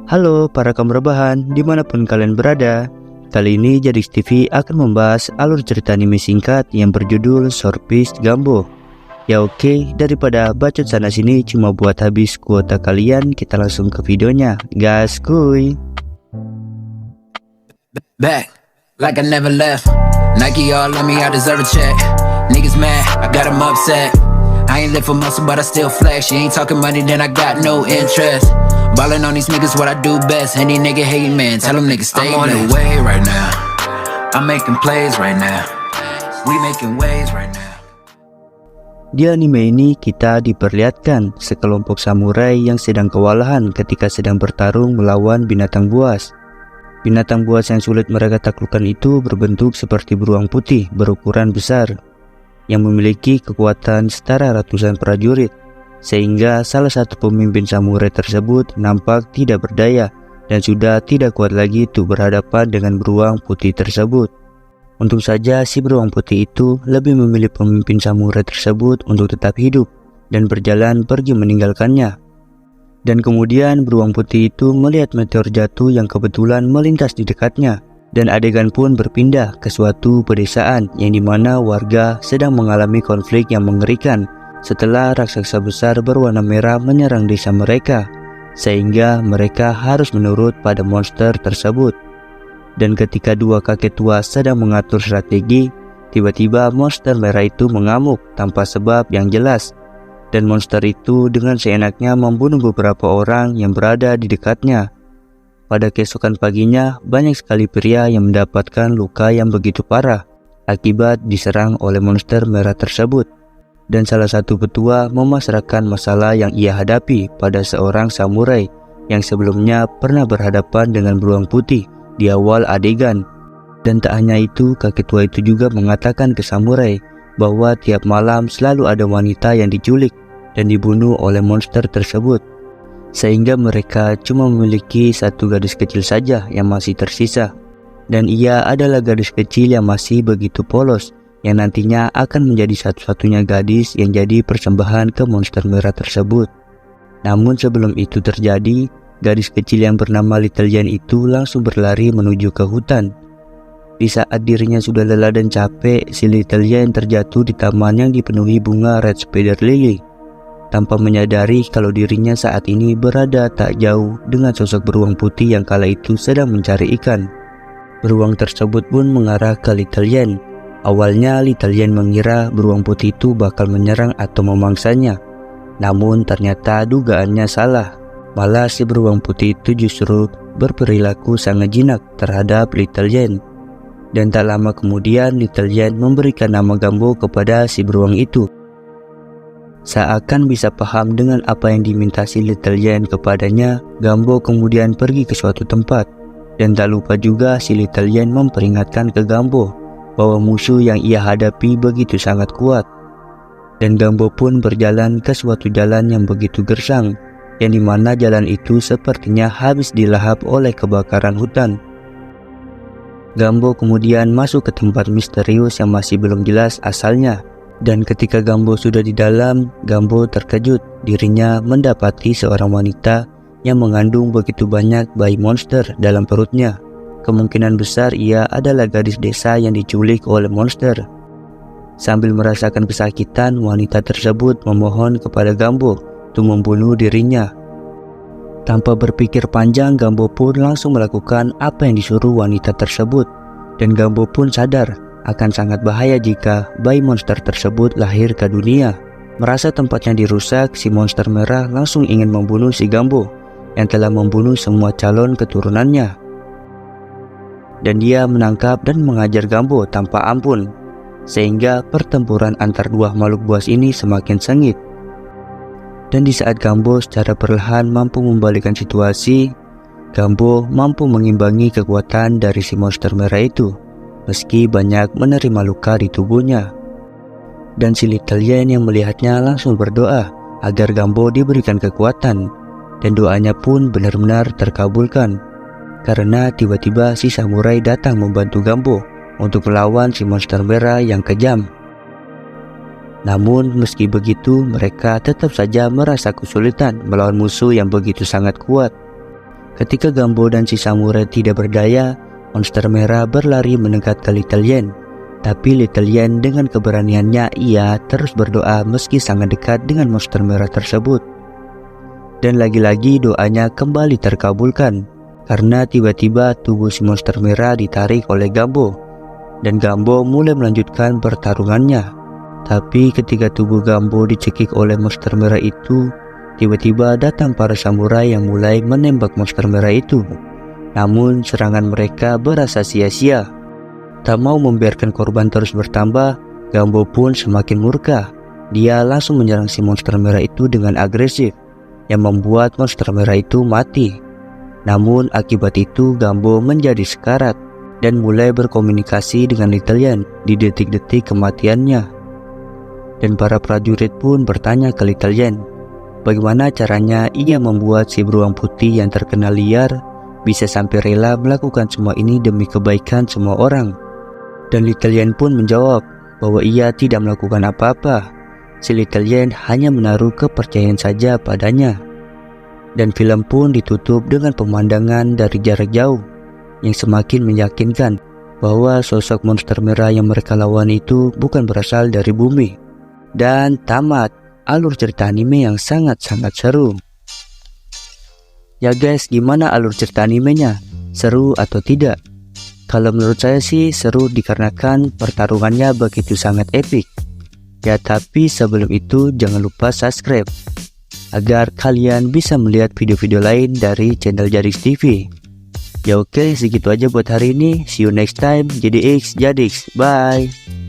Halo para kaum rebahan, dimanapun kalian berada. Kali ini Jadix TV akan membahas alur cerita anime singkat yang berjudul Sword Fish Gambo. Ya oke, daripada bacot sana sini cuma buat habis kuota kalian, kita langsung ke videonya. Gas kuy. Back, like I never left. Nike all on me, I deserve a check. Niggas mad, I got them upset. I ain't live for muscle, but I still flex. You ain't talking money, then I got no interest. Ballin' on these niggas, what I do best. Any nigga hate, man, tell them niggas stay. I'm on the way right now. I'm making plays right now. We making waves right now. Di anime ini kita diperlihatkan sekelompok samurai yang sedang kewalahan ketika sedang bertarung melawan binatang buas. Binatang buas yang sulit mereka taklukkan itu berbentuk seperti beruang putih berukuran besar yang memiliki kekuatan setara ratusan prajurit, sehingga salah satu pemimpin samurai tersebut nampak tidak berdaya dan sudah tidak kuat lagi untuk berhadapan dengan beruang putih tersebut. Untung saja si beruang putih itu lebih memilih pemimpin samurai tersebut untuk tetap hidup dan berjalan pergi meninggalkannya. Dan kemudian beruang putih itu melihat meteor jatuh yang kebetulan melintas di dekatnya. Dan adegan pun berpindah ke suatu pedesaan yang dimana warga sedang mengalami konflik yang mengerikan setelah raksasa besar berwarna merah menyerang desa mereka, sehingga mereka harus menurut pada monster tersebut. Dan ketika dua kakek tua sedang mengatur strategi, tiba-tiba monster merah itu mengamuk tanpa sebab yang jelas. Dan monster itu dengan seenaknya membunuh beberapa orang yang berada di dekatnya. Pada keesokan paginya, banyak sekali pria yang mendapatkan luka yang begitu parah akibat diserang oleh monster merah tersebut. Dan salah satu petua memasrahkan masalah yang ia hadapi pada seorang samurai yang sebelumnya pernah berhadapan dengan beruang putih di awal adegan. Dan tak hanya itu, kakek tua itu juga mengatakan ke samurai bahwa tiap malam selalu ada wanita yang diculik dan dibunuh oleh monster tersebut, sehingga mereka cuma memiliki satu gadis kecil saja yang masih tersisa. Dan ia adalah gadis kecil yang masih begitu polos, yang nantinya akan menjadi satu-satunya gadis yang jadi persembahan ke monster merah tersebut. Namun sebelum itu terjadi, gadis kecil yang bernama Little Yen itu langsung berlari menuju ke hutan. Di saat dirinya sudah lelah dan capek, si Little Yen terjatuh di taman yang dipenuhi bunga Red Spider Lily, tanpa menyadari kalau dirinya saat ini berada tak jauh dengan sosok beruang putih yang kala itu sedang mencari ikan. Beruang tersebut pun mengarah ke Little Yen. Awalnya Little Yen mengira beruang putih itu bakal menyerang atau memangsanya. Namun ternyata dugaannya salah. Malah si beruang putih itu justru berperilaku sangat jinak terhadap Little Yen. Dan tak lama kemudian Little Yen memberikan nama Gambo kepada si beruang itu. Seakan bisa paham dengan apa yang diminta si Little Yen kepadanya, Gambo kemudian pergi ke suatu tempat. Dan tak lupa juga si Little Yen memperingatkan ke Gambo bahwa musuh yang ia hadapi begitu sangat kuat. Dan Gambo pun berjalan ke suatu jalan yang begitu gersang, yang dimana jalan itu sepertinya habis dilahap oleh kebakaran hutan. Gambo kemudian masuk ke tempat misterius yang masih belum jelas asalnya. Dan ketika Gambo sudah di dalam, Gambo terkejut dirinya mendapati seorang wanita yang mengandung begitu banyak bayi monster dalam perutnya. Kemungkinan besar ia adalah gadis desa yang diculik oleh monster. Sambil merasakan kesakitan, wanita tersebut memohon kepada Gambo untuk membunuh dirinya. Tanpa berpikir panjang, Gambo pun langsung melakukan apa yang disuruh wanita tersebut. Dan Gambo pun sadar akan sangat bahaya jika bayi monster tersebut lahir ke dunia. Merasa tempatnya dirusak, si monster merah langsung ingin membunuh si Gambo yang telah membunuh semua calon keturunannya. Dan dia menangkap dan mengajar Gambo tanpa ampun, sehingga pertempuran antar dua makhluk buas ini semakin sengit. Dan di saat Gambo secara perlahan mampu membalikkan situasi, Gambo mampu mengimbangi kekuatan dari si monster merah itu, meski banyak menerima luka di tubuhnya. Dan si Little Yen yang melihatnya langsung berdoa agar Gambo diberikan kekuatan. Dan doanya pun benar-benar terkabulkan, karena tiba-tiba si samurai datang membantu Gambo untuk melawan si monster merah yang kejam. Namun meski begitu, mereka tetap saja merasa kesulitan melawan musuh yang begitu sangat kuat. Ketika Gambo dan si samurai tidak berdaya, monster merah berlari mendekat ke Little Yen. Tapi Little Yen dengan keberaniannya ia terus berdoa meski sangat dekat dengan monster merah tersebut. Dan lagi-lagi doanya kembali terkabulkan karena tiba-tiba tubuh si monster merah ditarik oleh Gambo. Dan Gambo mulai melanjutkan pertarungannya. Tapi ketika tubuh Gambo dicekik oleh monster merah itu, tiba-tiba datang para samurai yang mulai menembak monster merah itu. Namun serangan mereka berasa sia-sia. Tak mau membiarkan korban terus bertambah, Gambo pun semakin murka. Dia langsung menyerang si monster merah itu dengan agresif, yang membuat monster merah itu mati. Namun akibat itu Gambo menjadi sekarat dan mulai berkomunikasi dengan Little Yen di detik-detik kematiannya. Dan para prajurit pun bertanya ke Little Yen, bagaimana caranya ia membuat si beruang putih yang terkenal liar bisa sampai rela melakukan semua ini demi kebaikan semua orang. Dan Little Yen pun menjawab bahwa ia tidak melakukan apa-apa. Si Little Yen hanya menaruh kepercayaan saja padanya. Dan film pun ditutup dengan pemandangan dari jarak jauh yang semakin meyakinkan bahwa sosok monster merah yang mereka lawan itu bukan berasal dari bumi. Dan tamat alur cerita anime yang sangat-sangat seru. Ya guys, gimana alur cerita animenya? Seru atau tidak? Kalau menurut saya sih seru dikarenakan pertarungannya begitu sangat epik. Ya tapi sebelum itu jangan lupa subscribe agar kalian bisa melihat video-video lain dari channel Jadix TV. Ya oke, segitu aja buat hari ini. See you next time. JDX Jadix. Bye.